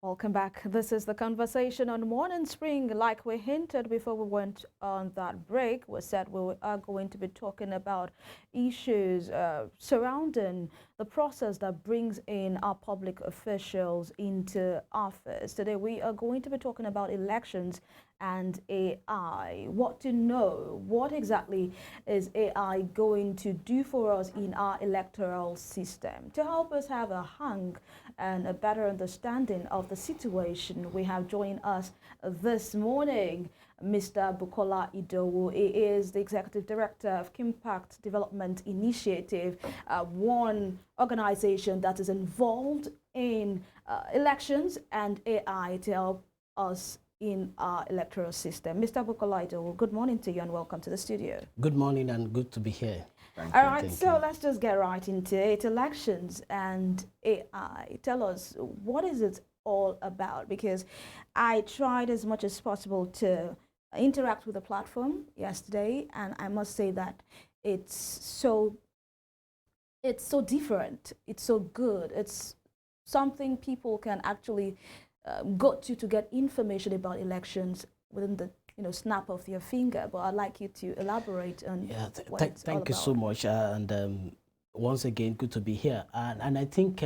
Welcome back. This is the conversation on Morning Spring. Like we hinted before we went on that break, we said we are going to be talking about issues surrounding the process that brings in our public officials into office. Today we are going to be talking about elections and AI. What to know? What exactly is AI going to do for us in our electoral system? To help us have a hang and a better understanding of the situation, we have joined us this morning Mr. Bukola Idowu. He is the Executive Director of KIMPACT Development Initiative, one organization that is involved in elections and AI to help us in our electoral system. Mr. Bukola Idowu, good morning to you and welcome to the studio. Good morning and good to be here. All right, so let's just get right into it. Elections and AI. Tell us, what is it all about? Because I tried as much as possible to interact with the platform yesterday, and I must say that it's so different. It's so good. It's something people can actually go to get information about elections within the snap of your finger. But I'd like you to elaborate on what it's all thank you about. so much, and once again, good to be here. And I think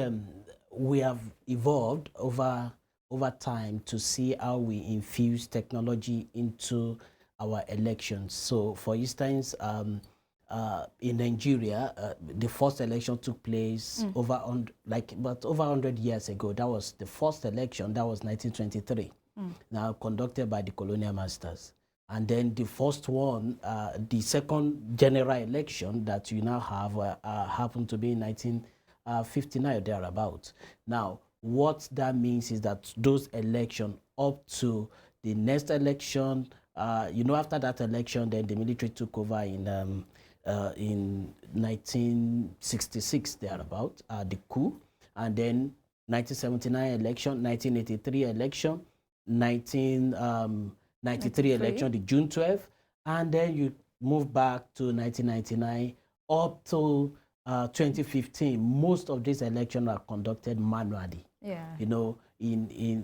we have evolved over time to see how we infuse technology into our elections. So, for instance, in Nigeria, the first election took place over 100 years ago. That was the first election. That was 1923. Now conducted by the colonial masters. And then the first one, the second general election that you now have happened to be in 1959 or thereabout. Now, what that means is that those elections up to the next election, after that election, then the military took over in 1966 thereabout, the coup, and then 1979 election, 1983 election, 1993 election, the June 12th, and then you move back to 1999 up to 2015. Most of these elections are conducted manually. Yeah. In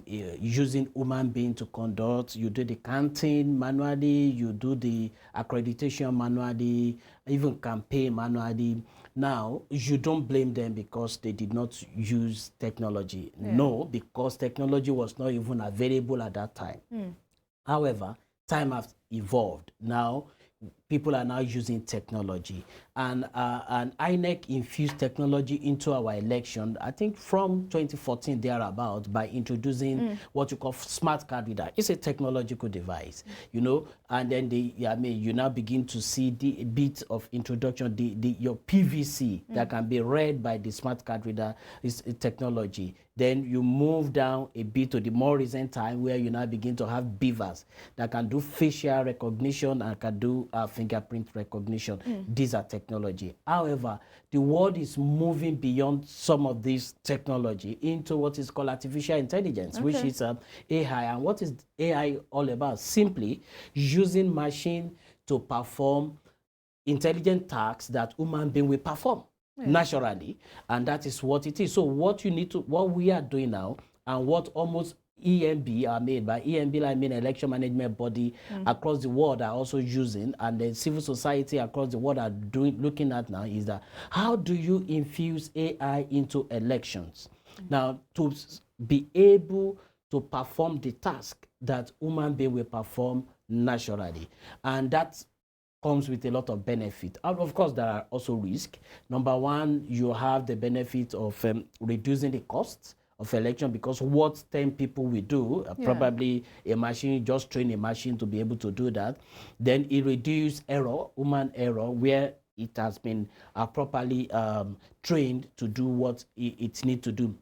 using human being to conduct. You do the counting manually, you do the accreditation manually, even campaign manually. Now, you don't blame them because they did not use technology. Yeah. No, because technology was not even available at that time. However, time has evolved. Now, people are now using technology, and INEC infused technology into our election, I think from 2014 thereabout, by introducing what you call smart card reader. It's a technological device, and then you now begin to see the bit of introduction, your PVC that can be read by the smart card reader is a technology. Then you move down a bit to the more recent time where you now begin to have beavers that can do facial recognition and can do fingerprint recognition. These are technology. However, the world is moving beyond some of this technology into what is called artificial intelligence, which is AI. And what is AI all about? Simply using machine to perform intelligent tasks that human being will perform naturally, and that is what it is. So what we are doing now, and what almost EMB are made by EMB, I mean election management body across the world are also using, and the civil society across the world are looking at now, is that how do you infuse AI into elections? Now, to be able to perform the task that human being will perform naturally, and that comes with a lot of benefit. And of course, there are also risks. Number one, you have the benefit of reducing the costs of election, because what 10 people will do, probably a machine, just train a machine to be able to do that. Then it reduces error, human error, where it has been properly trained to do what it needs to do.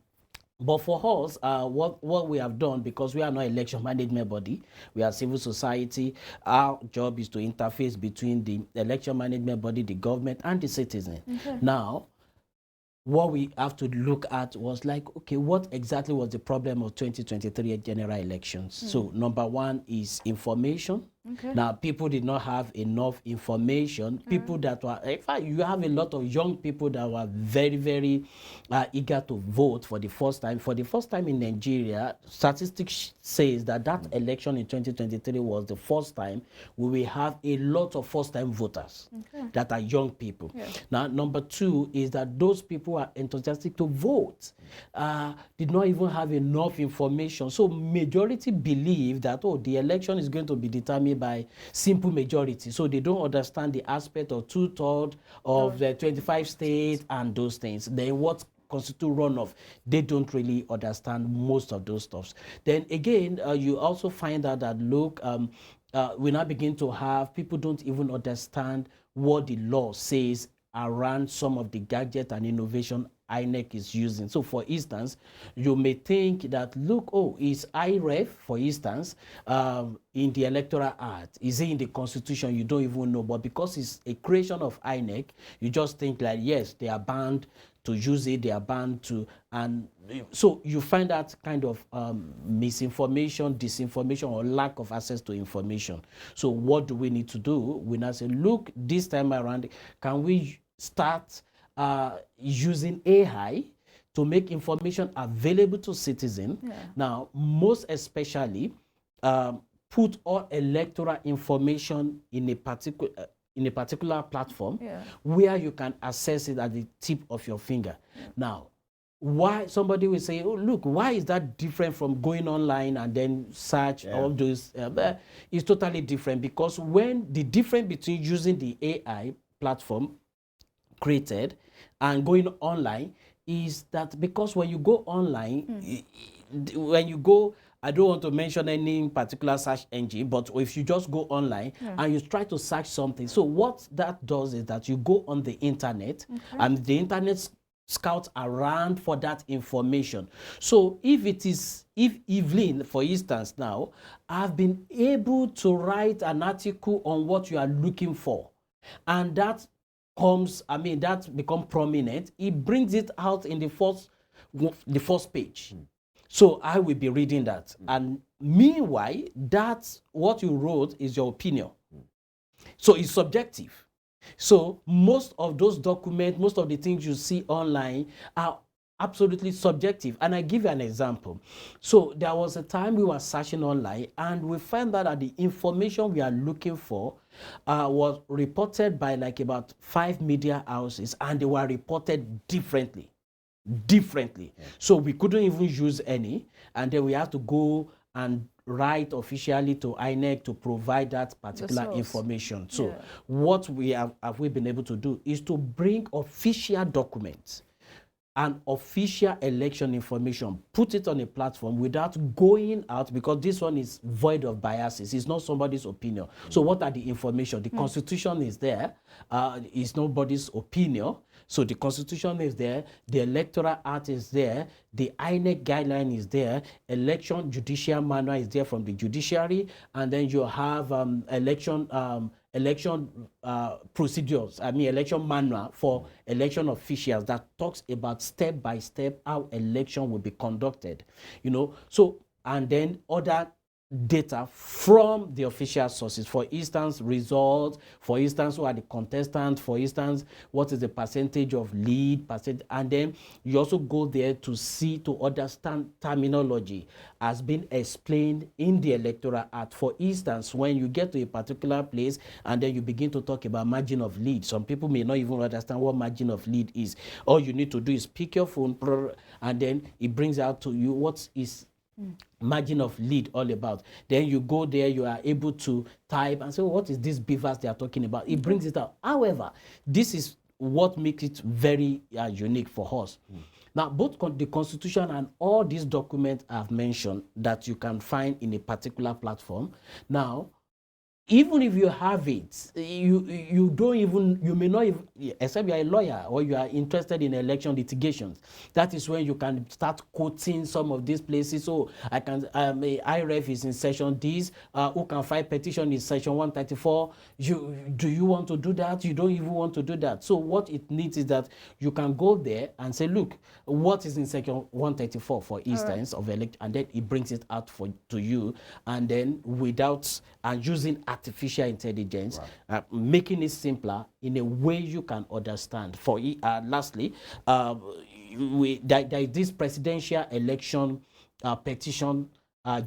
But for us, what we have done, because we are not election management body, we are civil society, our job is to interface between the election management body, the government, and the citizen. Now, what we have to look at was like, okay, what exactly was the problem of 2023 general elections? So number one is information. Okay. Now, people did not have enough information. People that were, in fact, you have a lot of young people that were very, very eager to vote for the first time. For the first time in Nigeria, statistics says that that election in 2023 was the first time we will have a lot of first-time voters that are young people. Now, number two is that those people are enthusiastic to vote, did not even have enough information. So majority believe that, oh, the election is going to be determined by simple majority. So they don't understand the aspect of 2/3 of the 25 states and those things. Then what constitute runoff, they don't really understand most of those stuffs. Then again, you also find out that, look, we now begin to have people don't even understand what the law says around some of the gadget and innovation INEC is using. So for instance, you may think that, look, oh, is IREF, for instance, in the Electoral Act? Is it in the Constitution? You don't even know. But because it's a creation of INEC, you just think like, yes, they are bound to use it, they are bound to, and so you find that kind of misinformation, disinformation, or lack of access to information. So what do we need to do? We now say, look, this time around, can we start using AI to make information available to citizens? Now, most especially, put all electoral information in a particular platform where you can access it at the tip of your finger. Now, why somebody will say, oh, look, why is that different from going online and then search all those? It's totally different, because when the difference between using the AI platform created and going online is that, because when you go online, when you go, I don't want to mention any particular search engine, but if you just go online and you try to search something, so what that does is that you go on the internet and the internet scouts around for that information. So if Evelyn, for instance, now, I've been able to write an article on what you are looking for, and that comes, that become prominent, it brings it out in the first page. So I will be reading that. And meanwhile, that's what you wrote is your opinion. So it's subjective. So most of those documents, most of the things you see online are absolutely subjective. And I give you an example. So there was a time we were searching online and we found out that the information we are looking for was reported by like about 5 media houses, and they were reported differently. So we couldn't even use any, and then we have to go and write officially to INEC to provide that particular information. So what we have we been able to do is to bring official documents and official election information, put it on a platform without going out, because this one is void of biases. It's not somebody's opinion. So what are the information? The Constitution is there. It's nobody's opinion. So the Constitution is there, the Electoral Act is there, the INEC guideline is there, election judicial manual is there from the judiciary, and then you have election procedures, election manual for election officials that talks about step by step how election will be conducted, so, and then other data from the official sources. For instance, results, for instance, who are the contestants, for instance, what is the percentage of lead, and then you also go there to see, to understand terminology has been explained in the Electoral Act. For instance, when you get to a particular place and then you begin to talk about margin of lead, some people may not even understand what margin of lead is. All you need to do is pick your phone and then it brings out to you what is margin of lead all about. Then you go there, you are able to type and say, what is this beavers they are talking about? It brings it out. However, this is what makes it very unique for us. Now, both the Constitution and all these documents I've mentioned that you can find in a particular platform. Now, even if you have it, you may not even, except you are a lawyer or you are interested in election litigations. That is when you can start quoting some of these places. So I can, IREF is in section this, who can file petition is section 134. Do you want to do that? You don't even want to do that. So what it needs is that you can go there and say, look, what is in section 134, for instance, of elect, and then it brings it out to you, and then without, and using artificial intelligence, making it simpler in a way you can understand. For lastly, there is this presidential election petition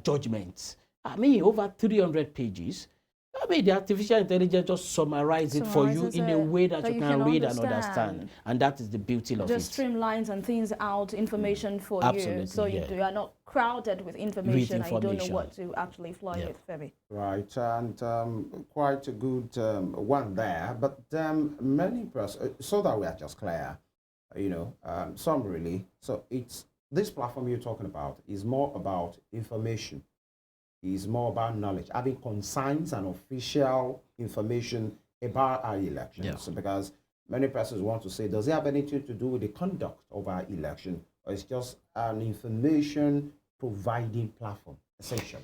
judgment. I mean, over 300 pages. I mean, the artificial intelligence just summarizes it for you in a way that you can read and understand. And that is the beauty of it. Just streamlines and things out information for Absolutely, you. So you are not crowded with information and you don't know what to actually fly with, Femi. Right, and quite a good one there. But many persons, so that we are just clear, you know, summarily, so it's this platform you're talking about is more about information. Is more about knowledge, having consigns and official information about our elections. Because many persons want to say, does it have anything to do with the conduct of our election, or it's just an information providing platform, essentially?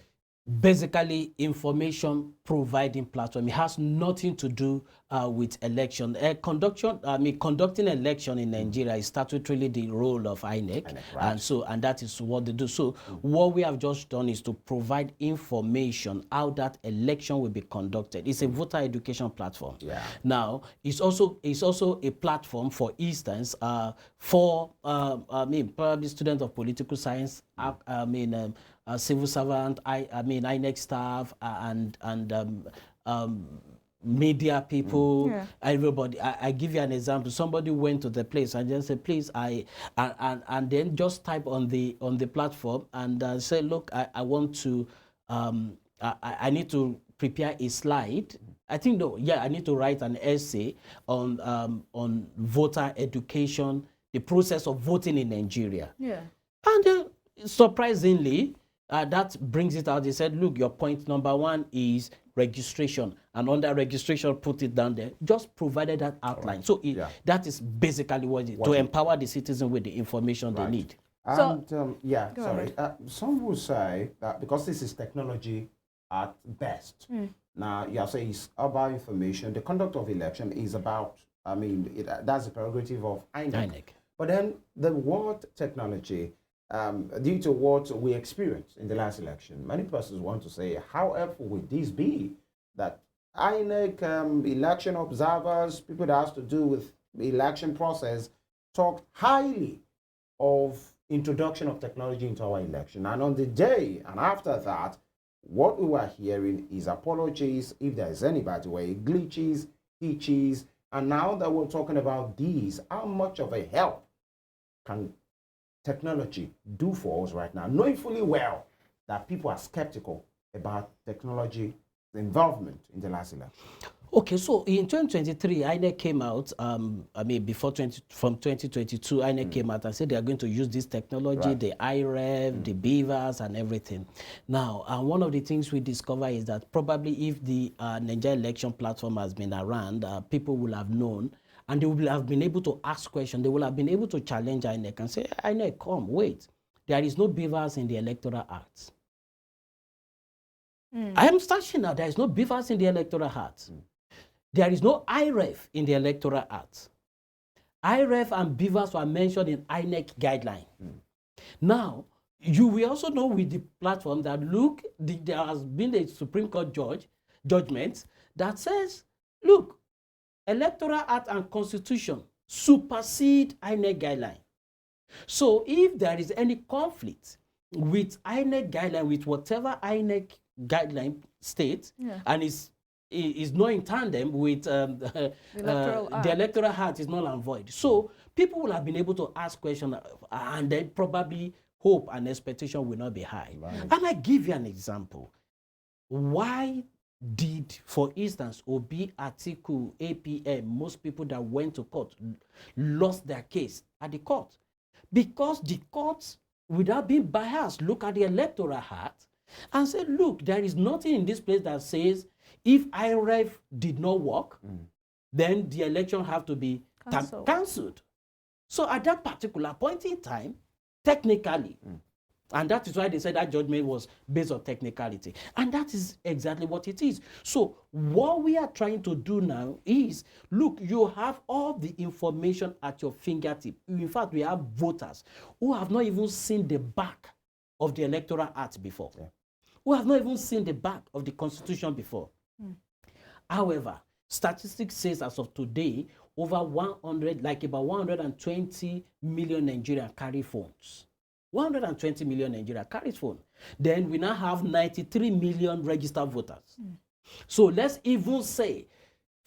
Basically, information providing platform. It has nothing to do with election. Conducting election in Nigeria is statutorily the role of INEC, and that is what they do. So what we have just done is to provide information how that election will be conducted. It's a voter education platform. Now, it's also a platform, for instance, for probably students of political science, civil servant, INEC staff, and media people, everybody. I give you an example. Somebody went to the place and just said, please, and then just type on the platform and say, look, I want to, I need to prepare a slide. I think, I need to write an essay on voter education, the process of voting in Nigeria. And surprisingly, that brings it out. They said, look, your point number one is registration, and under registration, put it down there. Just provided that outline. So that is basically what it is, to empower the citizen with the information they need. And some will say that because this is technology at best, now you say it's about information. The conduct of election is about, that's the prerogative of INEC. But then the word technology, due to what we experienced in the last election, many persons want to say, how helpful would this be that INEC, election observers, people that has to do with the election process, talked highly of introduction of technology into our election. And on the day and after that, what we were hearing is apologies if there is any, by the way, glitches, hitches. And now that we're talking about these, how much of a help can technology do for us right now, knowing fully well that people are skeptical about technology involvement in the last election? Okay, so in 2023, INEC came out, from 2022, INEC came out and said they are going to use this technology, the IREV, the beavers, and everything. Now, one of the things we discover is that probably if the Nigeria election platform has been around, people will have known, and they will have been able to ask questions. They will have been able to challenge INEC and say, INEC, come, wait. There is no beavers in the Electoral Act. I am starting now. There is no beavers in the Electoral Act. There is no IREF in the Electoral Act. IREF and beavers were mentioned in INEC guideline. Now, you will also know with the platform that, look, there has been a Supreme Court judgment that says, look, Electoral Act and Constitution supersede INEC guideline. So if there is any conflict with INEC guideline, with whatever INEC guideline states, and is not in tandem with the Electoral Act, is null and void. So people will have been able to ask questions, and then probably hope and expectation will not be high. And I give you an example. Why did, for instance, Obi, Atiku, APM, most people that went to court lost their case at the court? Because the courts, without being biased, look at the Electoral Act and say, look, there is nothing in this place that says if IREF did not work, then the election have to be cancelled. So at that particular point in time, technically, and that is why they said that judgment was based on technicality. And that is exactly what it is. So what we are trying to do now is, look, you have all the information at your fingertip. In fact, we have voters who have not even seen the back of the Electoral Act before, who have not even seen the back of the Constitution before. However, statistics says as of today, over 100, like about 120 million Nigerians carry phones. 120 million Nigerians carries phone. Then we now have 93 million registered voters. So let's even say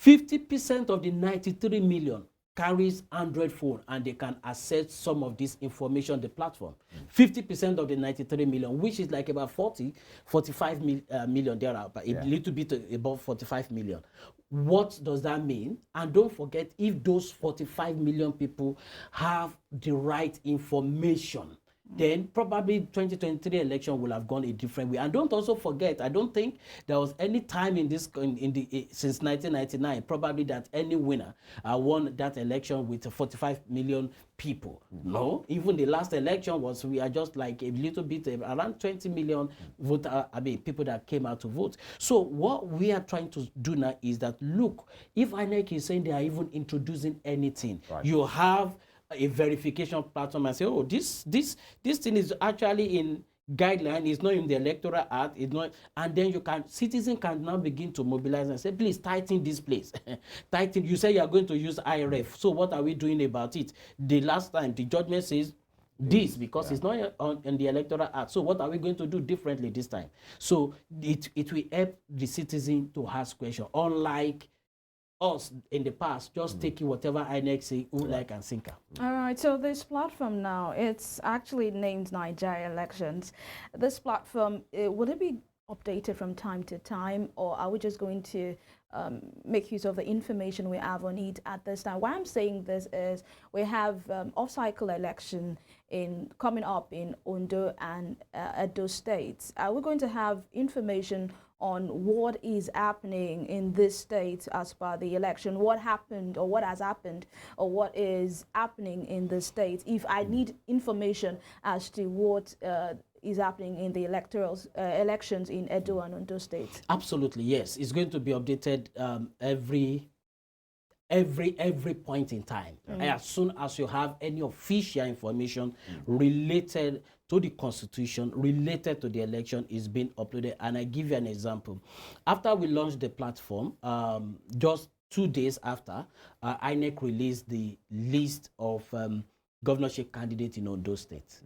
50% of the 93 million carries Android phone and they can access some of this information on the platform. 50% of the 93 million, which is like about 45 million there, but a little bit above 45 million. What does that mean? And don't forget, if those 45 million people have the right information, then probably 2023 election will have gone a different way. And don't also forget, I don't think there was any time in this since 1999 probably that any winner won that election with 45 million people. No, even the last election was, we are just like a little bit around 20 million people that came out to vote. So what we are trying to do now is that, look, if INEC is saying they are even introducing anything, you have a verification platform and say, oh, this thing is actually in guideline, it's not in the electoral act, it's not, and then citizens can now begin to mobilize and say, please tighten this place. Tighten. You say you are going to use IRF, so what are we doing about it? The last time the judgment says this, because it's not in the electoral act, so what are we going to do differently this time? So it will help the citizen to ask questions, unlike us in the past just taking whatever INEC say, like and sinker. All right, so this platform now, it's actually named Nigeria Elections. This platform, will it be updated from time to time, or are we just going to make use of the information we have on it at this time? Why I'm saying this is we have off-cycle election coming up in Ondo and Edo states. Are we going to have information on what is happening in this state as per the election, what happened or what has happened or what is happening in the state? If I need information as to what is happening in the elections in Edo and Ondo states. Absolutely, yes. It's going to be updated every point in time. As soon as you have any official information related to the constitution, related to the election, is being uploaded. And I give you an example. After we launched the platform, just 2 days after, INEC released the list of governorship candidates in Ondo State.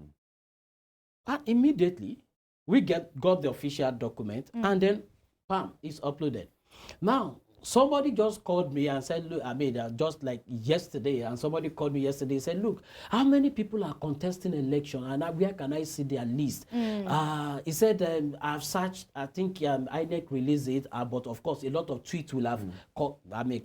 And immediately, we got the official document, and then, bam, it's uploaded. Now, somebody just called me and said, look, I mean, just like yesterday, and somebody called me yesterday and said, look, how many people are contesting election, and where can I see their list? He said, I've searched, I think INEC released it, but of course, a lot of tweets will have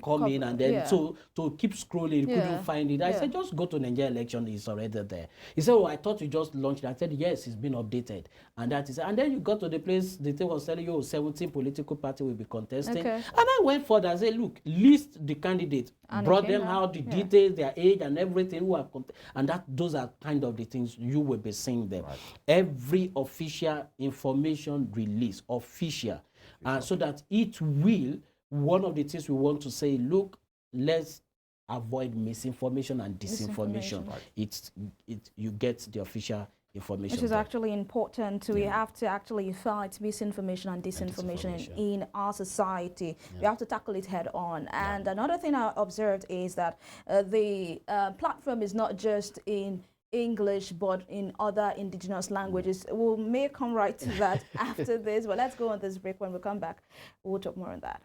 come in, and then so to keep scrolling, you couldn't find it. I said, just go to Nigeria election, it's already there. He said, oh, I thought you just launched it. I said, yes, it's been updated. And that is, and then you got to the place, the thing was telling you, 17 political parties will be contesting. And I went further and said, look, list the candidates, brought them out, the details, their age and everything, who are and those are kind of the things you will be seeing there. Every official information release, official, so that it will, one of the things we want to say, look, let's avoid misinformation and disinformation. You get the official information. Which is actually important. We have to actually fight misinformation and disinformation in our society. We have to tackle it head on. And another thing I observed is that the platform is not just in English, but in other indigenous languages. We may come right to that after this, but let's go on this break. When we come back, we'll talk more on that.